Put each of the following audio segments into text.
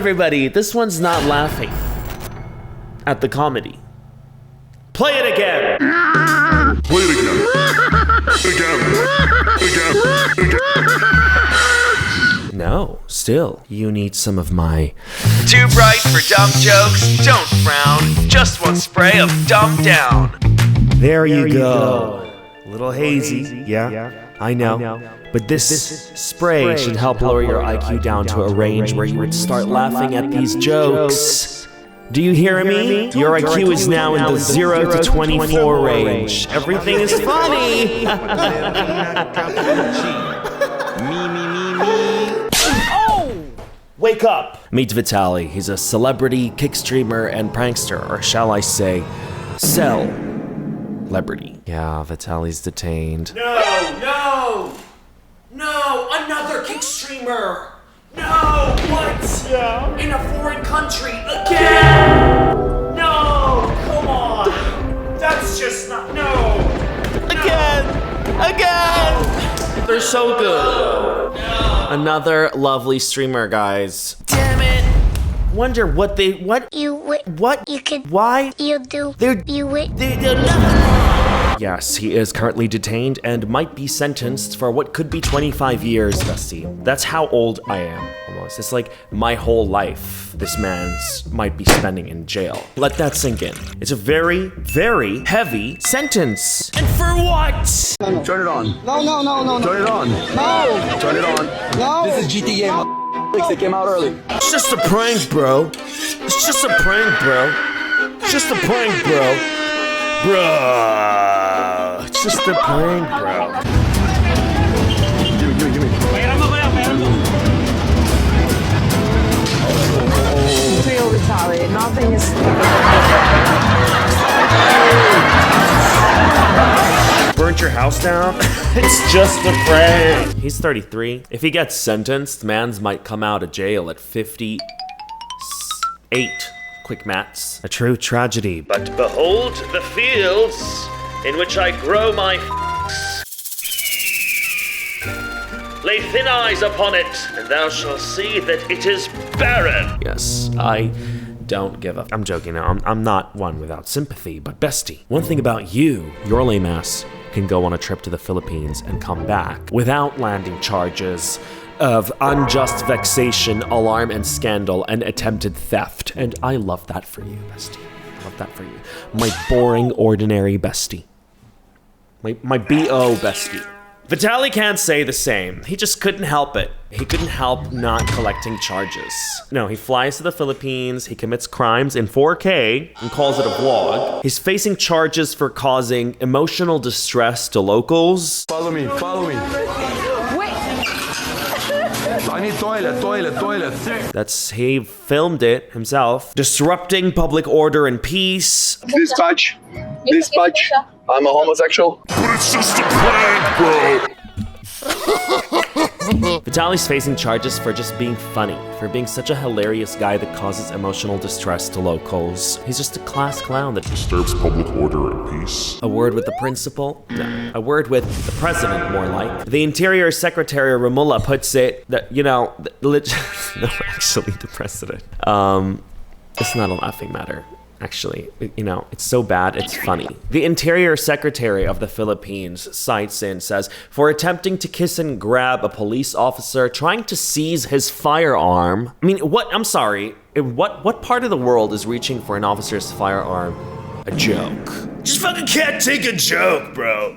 everybody, this one's not laughing at the comedy. Play it again! Play it again. Again. No, still, you need some of my... Too bright for dumb jokes? Don't frown. Just one spray of dumb down. There you go. A little hazy, yeah, I know. But this spray should help lower your IQ down to a range where you would start laughing at these jokes. Do you hear me? Your IQ is now in the 0 to 24 range. Everything is funny. Oh! Wake up! Meet Vitali. He's a celebrity, kick streamer, and prankster, or shall I say, celebrity. Yeah, Vitali's detained. No! Another kick streamer! No! What? Yeah. In a foreign country again? No! Come on! That's just not... No! Again! They're so good. No. Another lovely streamer, guys. Damn it! Wonder what they... What? You would... What? You could... Why? You do... They're... You would... They're nothing. Yes, he is currently detained and might be sentenced for what could be 25 years, Dusty. That's how old I am, almost. It's like my whole life this man's might be spending in jail. Let that sink in. It's a very, very heavy sentence. And for what? Turn it on. No. Turn it on. No. Turn it on. No. This is GTA. They came out early. It's just a prank, bro. It's just a prank, bro. It's just a prank, bro. Bruh. It's just a prank, bro. Give me. Real Vitali. Nothing is... Burnt your house down? It's just a prank. He's 33. If he gets sentenced, mans might come out of jail at 58. Quick maths. A true tragedy. But behold the fields in which I grow my Lay thin eyes upon it, and thou shalt see that it is barren. Yes, I don't give up. I'm joking now. I'm not one without sympathy, but bestie. One thing about you, your lame ass can go on a trip to the Philippines and come back without landing charges of unjust vexation, alarm and scandal, and attempted theft. And I love that for you, bestie. I love that for you. My boring, ordinary bestie. My B.O. bestie. Vitali can't say the same. He just couldn't help it. He couldn't help not collecting charges. No, he flies to the Philippines, he commits crimes in 4K and calls it a vlog. He's facing charges for causing emotional distress to locals. Follow me. I need toilet. He filmed it himself. Disrupting public order and peace. Dispatch. I'm a homosexual. But it's just a prank, bro. Vitali's facing charges for just being funny, for being such a hilarious guy that causes emotional distress to locals. He's just a class clown that Disturbs public order and peace. A word with the principal? No. A word with the president, more like. The Interior Secretary Romulla puts it that, no, actually, the president. It's not a laughing matter. Actually, it's so bad, it's funny. The Interior Secretary of the Philippines cites in, says, for attempting to kiss and grab a police officer trying to seize his firearm. I mean, I'm sorry, what part of the world is reaching for an officer's firearm a joke? Just fucking can't take a joke, bro.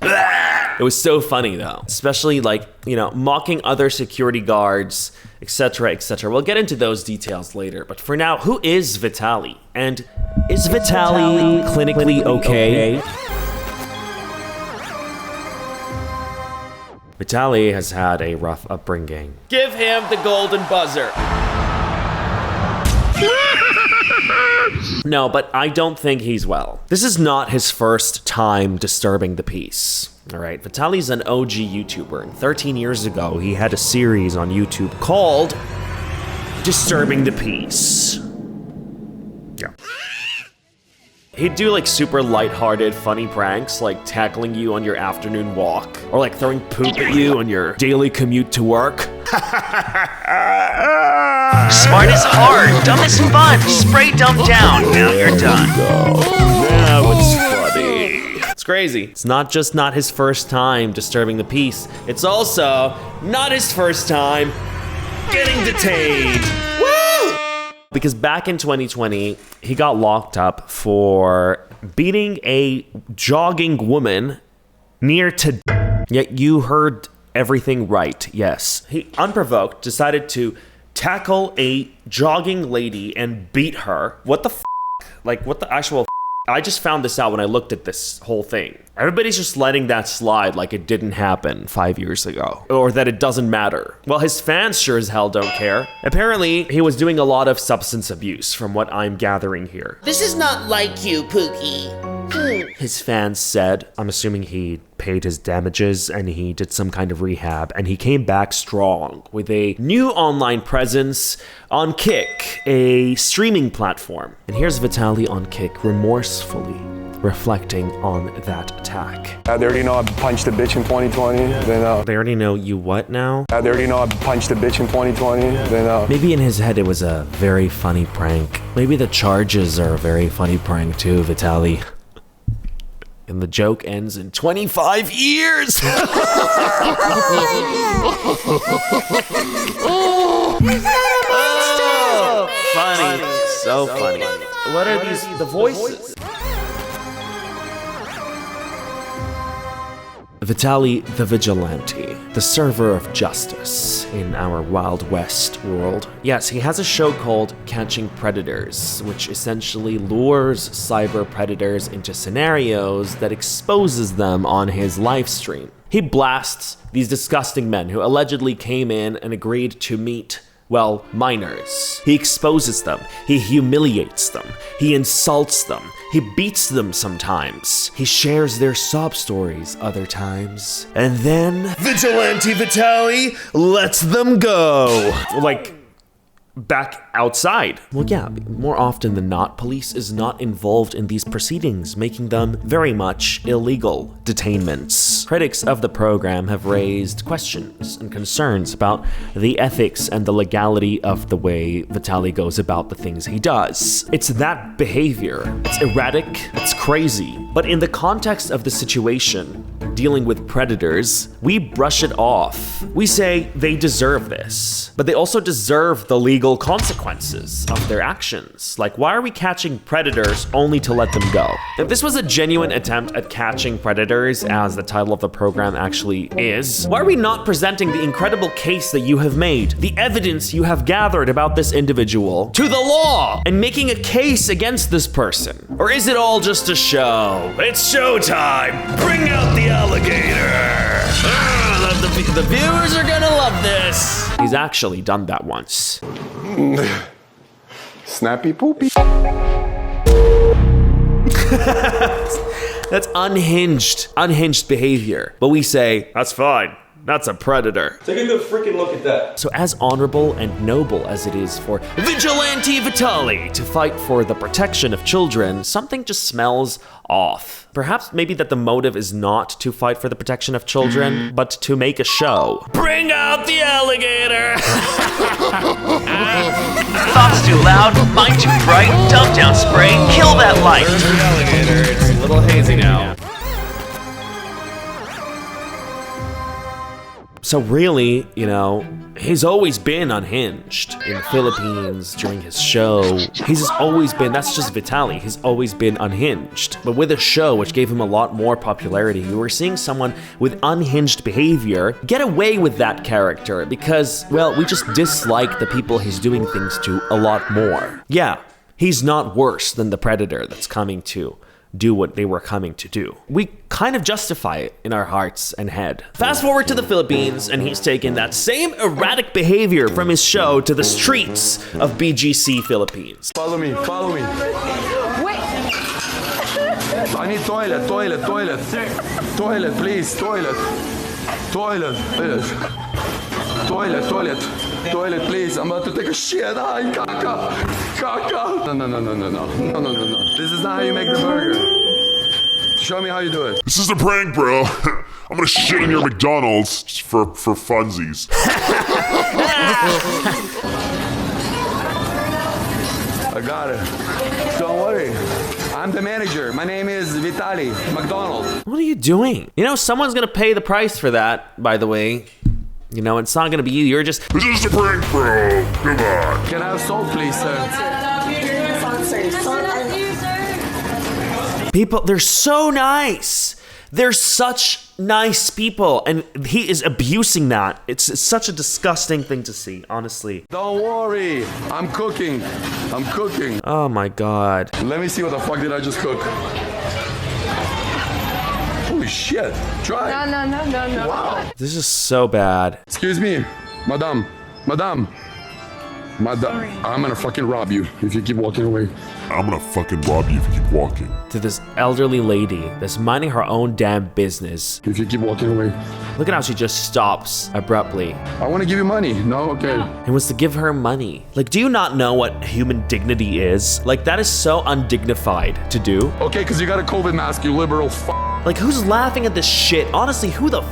It was so funny though, especially mocking other security guards, etc., etc. We'll get into those details later, but for now, who is Vitali? And is Vitali clinically okay? Vitali has had a rough upbringing. Give him the golden buzzer. No, but I don't think he's well. This is not his first time disturbing the peace. All right, Vitali's an OG YouTuber, and 13 years ago, he had a series on YouTube called Disturbing the Peace. Yeah. He'd do super lighthearted, funny pranks, like tackling you on your afternoon walk, or throwing poop at you on your daily commute to work. Smart is hard, dumb is fun. Spray dumb down, now you're done. Now it's funny. It's crazy. It's not just not his first time disturbing the peace, it's also not his first time getting detained. Woo! Because back in 2020, he got locked up for beating a jogging woman near to. Yet you heard everything right, yes. He, unprovoked, decided to tackle a jogging lady and beat her. What the f? Like, what the actual f? I just found this out when I looked at this whole thing. Everybody's just letting that slide like it didn't happen 5 years ago, or that it doesn't matter. Well, his fans sure as hell don't care. Apparently, he was doing a lot of substance abuse from what I'm gathering here. This is not like you, Pookie. His fans said, I'm assuming he paid his damages and he did some kind of rehab, and he came back strong with a new online presence on Kick, a streaming platform. And here's Vitali on Kick remorsefully reflecting on that attack. They already know I punched a bitch in 2020. They already know you what now? They already know I punched a bitch in 2020. They know. Maybe in his head it was a very funny prank. Maybe the charges are a very funny prank too, Vitali. And the joke ends in 25 years! Oh, funny. So funny. What are these? The voices? Vitali the Vigilante, the server of justice in our Wild West world. Yes, he has a show called Catching Predators, which essentially lures cyber predators into scenarios that exposes them on his live stream. He blasts these disgusting men who allegedly came in and agreed to meet, well, minors. He exposes them, he humiliates them, he insults them, he beats them sometimes, he shares their sob stories other times, and then Vigilante Vitali lets them go. Like, back outside. Well, yeah, more often than not, police is not involved in these proceedings, making them very much illegal detainments. Critics of the program have raised questions and concerns about the ethics and the legality of the way Vitali goes about the things he does. It's that behavior. It's erratic, it's crazy. But in the context of the situation, dealing with predators, we brush it off. We say they deserve this, but they also deserve the legal consequences of their actions. Like, why are we catching predators only to let them go? If this was a genuine attempt at catching predators, as the title of the program actually is, why are we not presenting the incredible case that you have made, the evidence you have gathered about this individual, to the law, and making a case against this person? Or is it all just a show? It's showtime! Bring out the alligator! The viewers are gonna love this! He's actually done that once. Snappy poopy. That's unhinged behavior. But we say, that's fine. That's a predator. Take a good freaking look at that. So as honorable and noble as it is for Vigilante Vitali to fight for the protection of children, something just smells off. Perhaps maybe that the motive is not to fight for the protection of children, but to make a show. Bring out the alligator! Thoughts too loud, mind too bright, dumb down spray, kill that light. Where's the alligator? It's a little hazy now. So really, you know, he's always been unhinged in the Philippines during his show. He's always been, that's just Vitali, he's always been unhinged. But with a show which gave him a lot more popularity, you were seeing someone with unhinged behavior get away with that character because, well, we just dislike the people he's doing things to a lot more. Yeah, he's not worse than the predator that's coming to do what they were coming to do. We kind of justify it in our hearts and head. Fast forward to the Philippines, and he's taken that same erratic behavior from his show to the streets of BGC Philippines. Follow me. Wait. I need toilet, please, toilet, please. I'm about to take a shit. Hi, caca. No. This is not how you make the burger. Show me how you do it. This is a prank, bro. I'm gonna shit in your McDonald's just for funsies. I got it. Don't worry. I'm the manager. My name is Vitali McDonald. What are you doing? You know, someone's gonna pay the price for that, by the way. You know, it's not gonna be you. You're just... This is a prank, bro. Come on. Can I have salt, please, sir? People, they're so nice. They're such nice people, and he is abusing that. It's such a disgusting thing to see, honestly. Don't worry. I'm cooking. I'm cooking. Oh my God. Let me see what the fuck did I just cook. Holy shit. Try. No. Wow. This is so bad. Excuse me. Madam. I'm gonna fucking rob you if you keep walking away. I'm gonna fucking rob you if you keep walking. To this elderly lady that's minding her own damn business. If you keep walking away. Look at how she just stops abruptly. I want to give you money. No? Okay. He wants to give her money. Like, do you not know what human dignity is? Like, that is so undignified to do. Okay, because you got a COVID mask, you liberal Like, who's laughing at this shit? Honestly, who the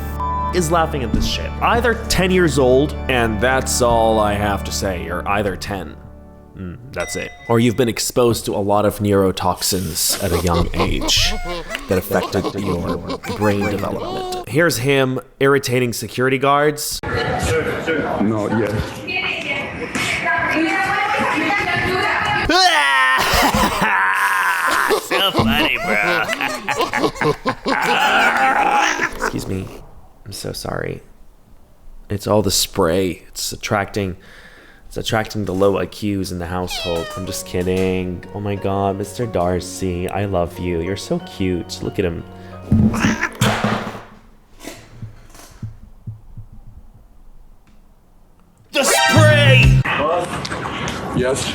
is laughing at this shit? Either 10 years old, and that's all I have to say, or either 10. That's it. Or you've been exposed to a lot of neurotoxins at a young age that affected your brain development. Here's him irritating security guards. No, yeah. So funny, bro. Excuse me. I'm so sorry. It's all the spray. It's attracting the low IQs in the household. I'm just kidding. Oh my God, Mr. Darcy, I love you. You're so cute. Look at him. The spray! Yes.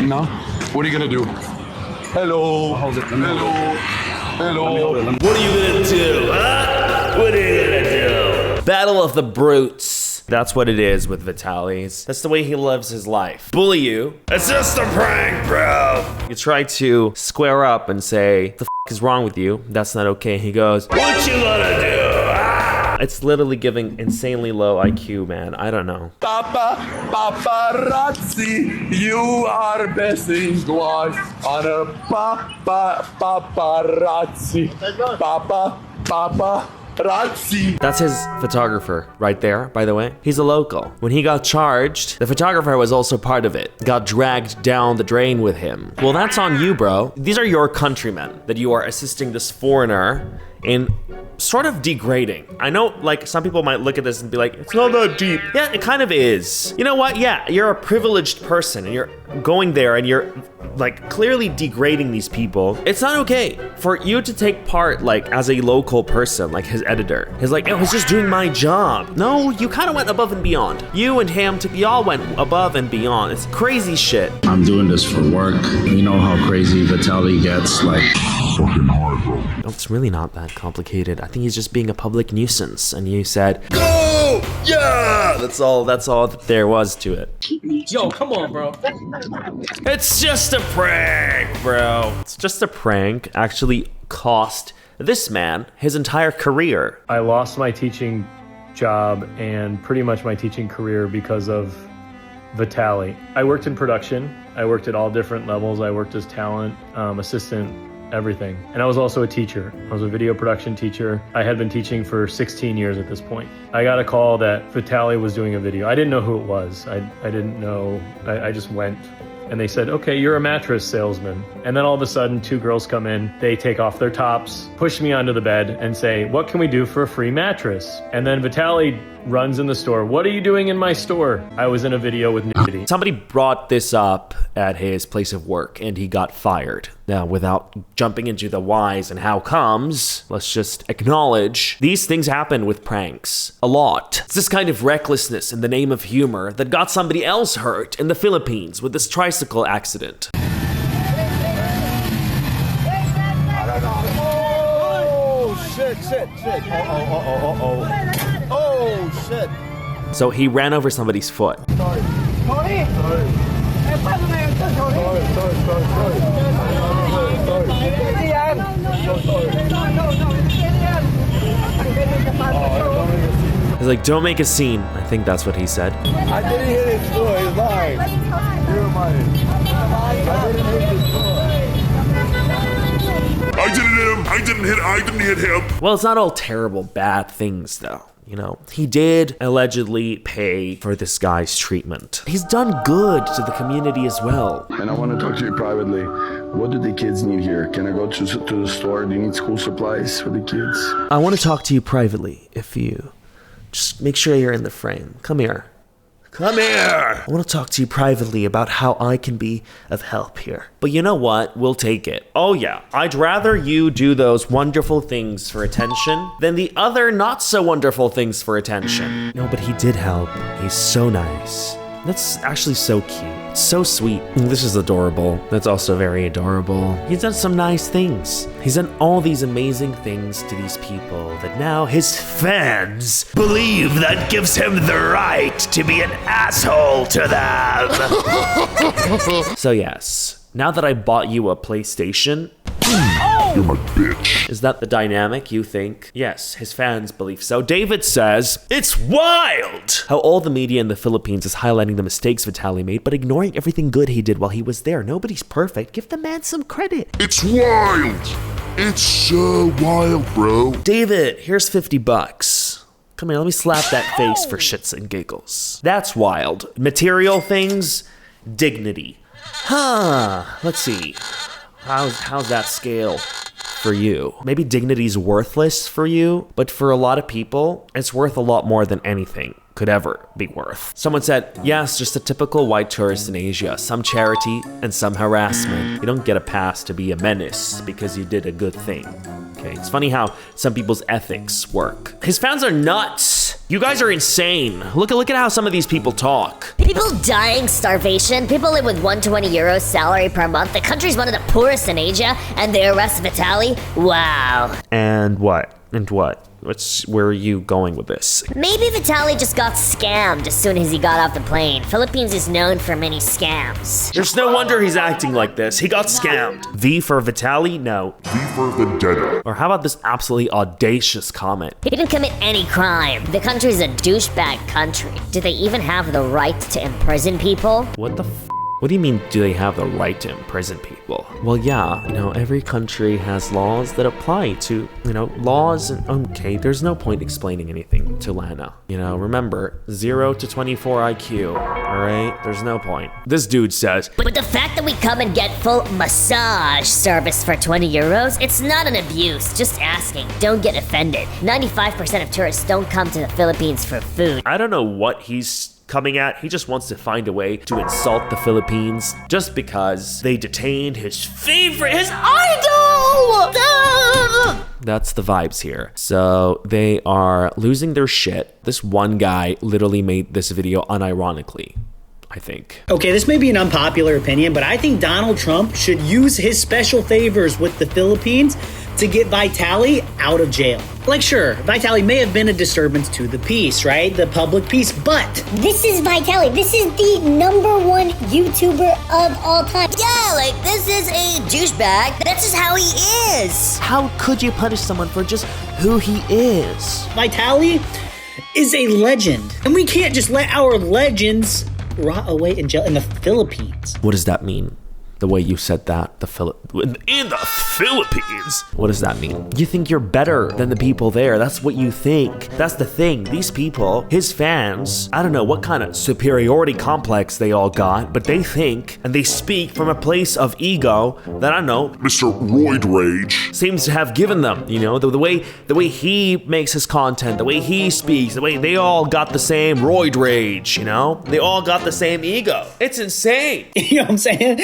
No. What are you gonna do? Hello. Hello. What are you gonna do, huh? What are you gonna do? Battle of the Brutes. That's what it is with Vitaly. That's the way he lives his life. Bully you. It's just a prank, bro. You try to square up and say, "The f is wrong with you? That's not okay." He goes, "What you gonna do?" It's literally giving insanely low IQ, man. I don't know. Paparazzi, you are best in class on a paparazzi. Paparazzi. That's his photographer right there, by the way. He's a local. When he got charged, the photographer was also part of it. Got dragged down the drain with him. Well, that's on you, bro. These are your countrymen that you are assisting this foreigner in sort of degrading. I know, like, some people might look at this and be like, it's not that deep. Yeah, it kind of is. You know what? Yeah, you're a privileged person and you're going there and you're like clearly degrading these people. It's not okay for you to take part, like, as a local person, like his editor. He's like, I was just doing my job. No, you kind of went above and beyond. You and him, we all went above and beyond. It's crazy shit. I'm doing this for work. You know how crazy Vitali gets, like... Fucking hard, bro. Oh, it's really not that complicated. I think he's just being a public nuisance, and you said, Go! Yeah! that's all that there was to it. Yo, come on, bro. It's just a prank, bro. It's just a prank. Actually cost this man his entire career. I lost my teaching job and pretty much my teaching career because of Vitali. I worked in production. I worked at all different levels. I worked as talent, assistant, everything. And I was also a teacher. I was a video production teacher. I had been teaching for 16 years at this point. I got a call that Vitali was doing a video. I didn't know who it was. I didn't know. I just went. And they said, okay, you're a mattress salesman. And then all of a sudden, two girls come in, they take off their tops, push me onto the bed and say, what can we do for a free mattress? And then Vitali runs in the store. What are you doing in my store? I was in a video with nudity. Somebody brought this up at his place of work and he got fired. Now, without jumping into the whys and how comes, let's just acknowledge these things happen with pranks a lot. It's this kind of recklessness in the name of humor that got somebody else hurt in the Philippines with this tricycle accident. Oh, shit. Oh, shit. So he ran over somebody's foot. He's like, don't make a scene. I think that's what he said. I didn't hear his story. He's lying. You're a I didn't hit him. Well, it's not all terrible, bad things, though. You know, he did allegedly pay for this guy's treatment. He's done good to the community as well. And I want to talk to you privately. What do the kids need here? Can I go to the store? Do you need school supplies for the kids? I want to talk to you privately, if you just make sure you're in the frame. Come here. Come here! I want to talk to you privately about how I can be of help here. But you know what? We'll take it. Oh yeah, I'd rather you do those wonderful things for attention than the other not so wonderful things for attention. No, but he did help. He's so nice. That's actually so cute. So sweet. This is adorable. That's also very adorable. He's done some nice things. He's done all these amazing things to these people that now his fans believe that gives him the right to be an asshole to them. So yes, now that I bought you a PlayStation, You're my bitch. is that the dynamic you think? Yes, his fans believe so. David says, it's wild how all the media in the Philippines is highlighting the mistakes Vitali made, but ignoring everything good he did while he was there. Nobody's perfect. Give the man some credit. It's wild. It's so wild, bro. David, here's $50. Come here, let me slap that face for shits and giggles. That's wild. Material things, dignity. Let's see. How's that scale for you? Maybe dignity's worthless for you, but for a lot of people, it's worth a lot more than anything could ever be worth. Someone said, yes, just a typical white tourist in Asia. Some charity and some harassment. You don't get a pass to be a menace because you did a good thing. Okay, it's funny how some people's ethics work. His fans are nuts. You guys are insane. Look at how some of these people talk. People dying, starvation. People live with 120 euros salary per month. The country's one of the poorest in Asia, and they arrest Vitali? Wow. And what? Where are you going with this? Maybe Vitali just got scammed as soon as he got off the plane. Philippines is known for many scams. There's no wonder he's acting like this. He got scammed. V for Vitali? No. V for Vendetta. Or how about this absolutely audacious comment? He didn't commit any crime. The country's a douchebag country. Do they even have the right to imprison people? What the f? What do you mean, do they have the right to imprison people? Well, yeah, every country has laws that apply to, laws. And okay, there's no point explaining anything to Lana. Remember, 0 to 24 IQ, all right? There's no point. This dude says, but the fact that we come and get full massage service for 20 euros, it's not an abuse, just asking. Don't get offended. 95% of tourists don't come to the Philippines for food. I don't know what he's coming at. He just wants to find a way to insult the Philippines just because they detained his idol! That's the vibes here. So they are losing their shit. This one guy literally made this video unironically, I think. Okay, this may be an unpopular opinion, but I think Donald Trump should use his special favors with the Philippines to get Vitali out of jail. Like, sure, Vitali may have been a disturbance to the peace, right? The public peace, but this is Vitali. This is the #1 YouTuber of all time. Yeah, this is a douchebag. That's just how he is. How could you punish someone for just who he is? Vitali is a legend, and we can't just let our legends rot away in jail in the Philippines. What does that mean? The way you said that, in the Philippines. What does that mean? You think you're better than the people there. That's what you think. That's the thing. These people, his fans, I don't know what kind of superiority complex they all got, but they think and they speak from a place of ego that, I don't know, Mr. Roid Rage seems to have given them. The way he makes his content, the way he speaks, the way they all got the same roid rage. They all got the same ego. It's insane. You know what I'm saying?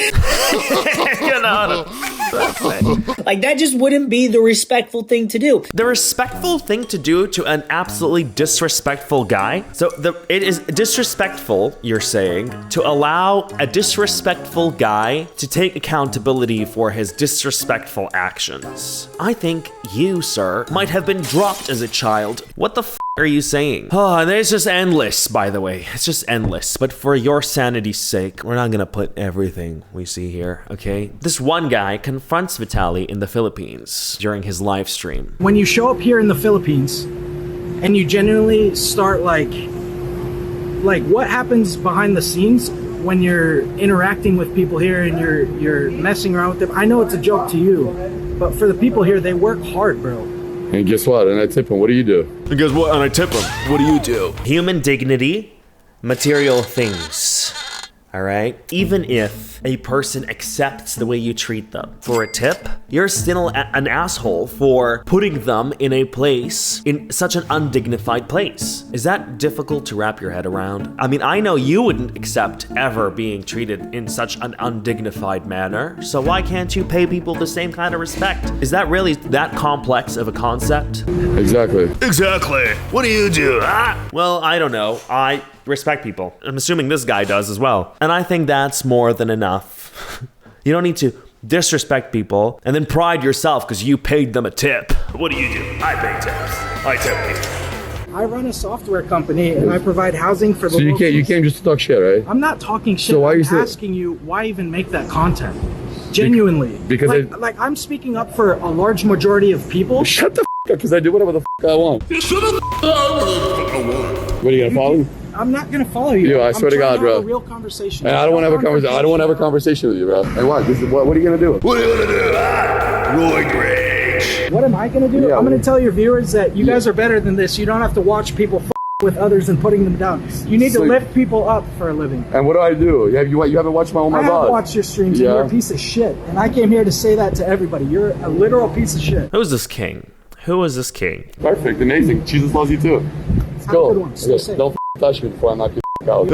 That just wouldn't be the respectful thing to do. The respectful thing to do to an absolutely disrespectful guy. So it is disrespectful, you're saying, to allow a disrespectful guy to take accountability for his disrespectful actions. I think you, sir, might have been dropped as a child. What the f are you saying? Oh, and it's just endless, by the way. It's just endless. But for your sanity's sake, we're not gonna put everything we see here, okay? This one guy confronts Vitali in the Philippines during his live stream. When you show up here in the Philippines and you genuinely start like what happens behind the scenes when you're interacting with people here and you're messing around with them. I know it's a joke to you, but for the people here, they work hard, bro. And guess what? And I tip him. What do you do? And guess what? And I tip him. What do you do? Human dignity, material things. All right? Even if a person accepts the way you treat them for a tip, you're still an asshole for putting them in a place, in such an undignified place. Is that difficult to wrap your head around? I mean, I know you wouldn't accept ever being treated in such an undignified manner, so why can't you pay people the same kind of respect? Is that really that complex of a concept? Exactly. Exactly. What do you do, huh? Well, I don't know. I respect people. I'm assuming this guy does as well. And I think that's more than enough. You don't need to disrespect people and then pride yourself because you paid them a tip. What do you do? I pay tips. I tip people. I run a software company and I provide housing for the So you came just to talk shit, right? I'm not talking shit. So why are you I'm asking you, why even make that content? Genuinely. Because like I'm speaking up for a large majority of people. Shut the f up, because I do whatever the f I want. Shut up. What, are you gonna follow me? I'm not gonna follow you. I swear to God, bro. A real conversation. And I don't want to have a conversation. I don't want to have a conversation with you, bro. And what? What are you gonna do? What are you gonna do? Roid rage. What am I gonna do? Yeah, I'm gonna tell your viewers that you guys are better than this. You don't have to watch people with others and putting them down. You need to lift people up for a living. And what do? You haven't watched my I have watched your streams and you're a piece of shit. And I came here to say that to everybody. You're a literal piece of shit. Who's this king? Who is this king? Perfect, amazing. Jesus loves you too. Let's go. Don't touch me before I knock you out.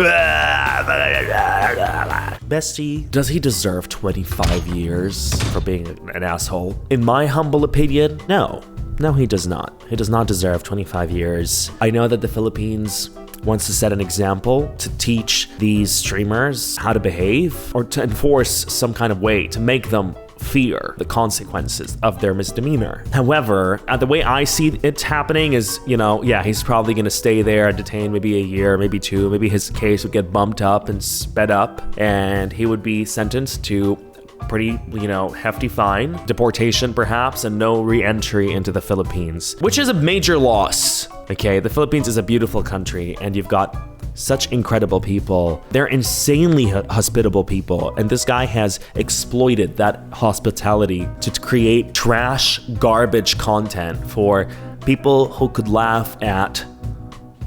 Bestie, does he deserve 25 years for being an asshole? In my humble opinion, no. No, he does not. He does not deserve 25 years. I know that the Philippines wants to set an example to teach these streamers how to behave or to enforce some kind of way to make them fear the consequences of their misdemeanor. However, the way I see it happening is, yeah, he's probably gonna stay there detained maybe a year, maybe two, maybe his case would get bumped up and sped up and he would be sentenced to pretty, hefty fine, deportation perhaps, and no re-entry into the Philippines, which is a major loss. Okay, the Philippines is a beautiful country and you've got such incredible people. They're insanely hospitable people. And this guy has exploited that hospitality to create trash, garbage content for people who could laugh at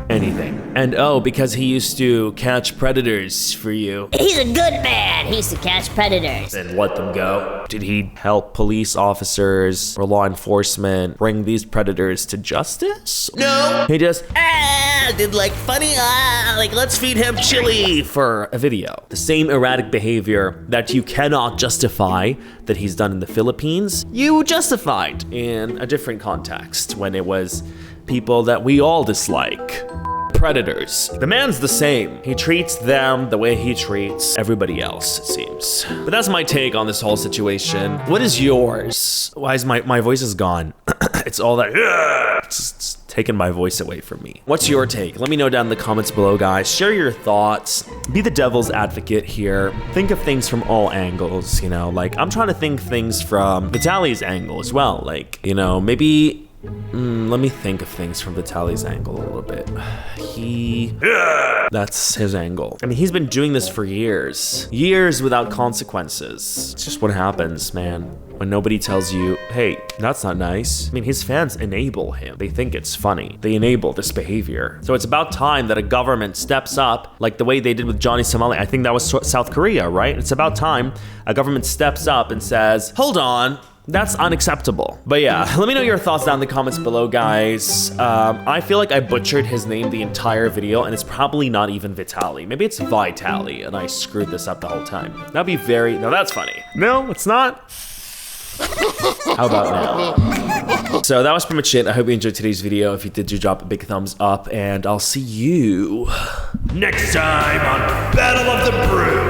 anything. And because he used to catch predators for you. He's a good man. He used to catch predators. And let them go. Did he help police officers or law enforcement bring these predators to justice? No. He just did funny, let's feed him chili for a video. The same erratic behavior that you cannot justify that he's done in the Philippines, you justified in a different context when it was people that we all dislike. Predators. The man's the same. He treats them the way he treats everybody else, it seems. But that's my take on this whole situation. What is yours? Why is my voice is gone? It's all that. It's taking my voice away from me. What's your take? Let me know down in the comments below, guys. Share your thoughts. Be the devil's advocate here. Think of things from all angles, I'm trying to think things from Vitaly's angle as well. Maybe let me think of things from Vitaly's angle a little bit. That's his angle. I mean, he's been doing this for years. Years without consequences. It's just what happens, man. When nobody tells you, hey, that's not nice. I mean, his fans enable him. They think it's funny. They enable this behavior. So it's about time that a government steps up, like the way they did with Johnny Somali. I think that was South Korea, right? It's about time a government steps up and says, hold on, that's unacceptable. But yeah, let me know your thoughts down in the comments below, guys. I feel like I butchered his name the entire video, and it's probably not even Vitali. Maybe it's Vitali, and I screwed this up the whole time. That'd be no, that's funny. No, it's not. How about now? So that was pretty much it. I hope you enjoyed today's video. If you did, do drop a big thumbs up, and I'll see you next time on Battle of the Brew.